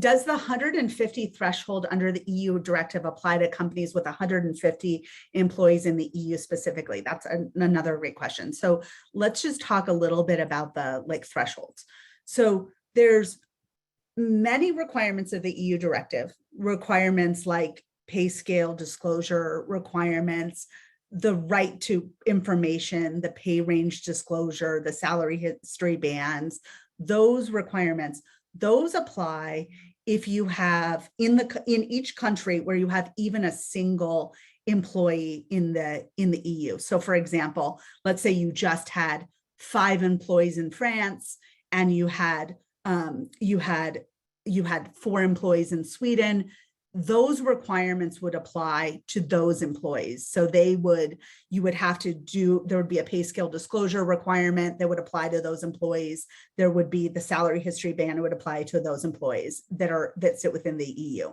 does the 150 threshold under the EU directive apply to companies with 150 employees in the EU specifically? That's another great question. So let's just talk a little bit about the thresholds. So there's many requirements of the EU directive, requirements like pay scale disclosure requirements, the right to information, the pay range disclosure, the salary history bands, those requirements, those apply if you have in each country where you have even a single employee in the EU. So for example, let's say you just had 5 employees in France and you had 4 employees in Sweden. Those requirements would apply to those employees. So you would have to there would be a pay scale disclosure requirement that would apply to those employees. There would be the salary history band that would apply to those employees that sit within the EU.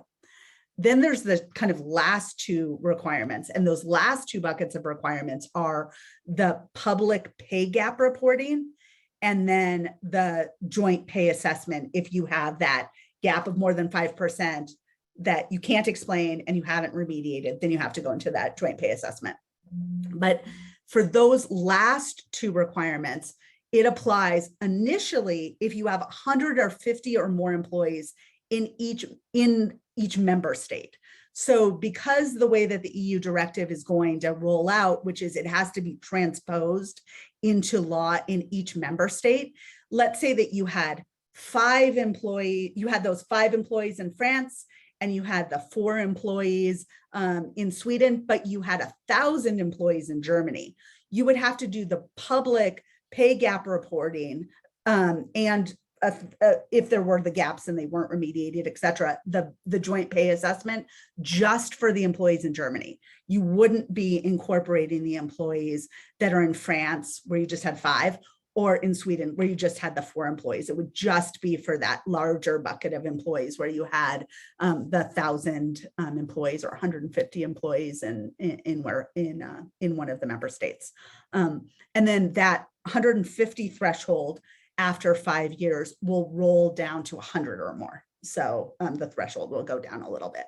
Then there's the kind of last 2 requirements. And those last 2 buckets of requirements are the public pay gap reporting and then the joint pay assessment. If you have that gap of more than 5%, that you can't explain and you haven't remediated, then you have to go into that joint pay assessment. But for those last 2 requirements, it applies initially if you have 150 or more employees in each member state. So because the way that the EU directive is going to roll out, which is it has to be transposed into law in each member state, let's say that you had those 5 employees in France, and you had the 4 employees in Sweden, but you had 1,000 employees in Germany. You would have to do the public pay gap reporting and if there were the gaps and they weren't remediated, et cetera, the joint pay assessment just for the employees in Germany. You wouldn't be incorporating the employees that are in France where you just had 5, or in Sweden where you just had the 4 employees. It would just be for that larger bucket of employees where you had the 1,000 employees or 150 employees in one of the member states. And then that 150 threshold after 5 years will roll down to 100 or more. So the threshold will go down a little bit.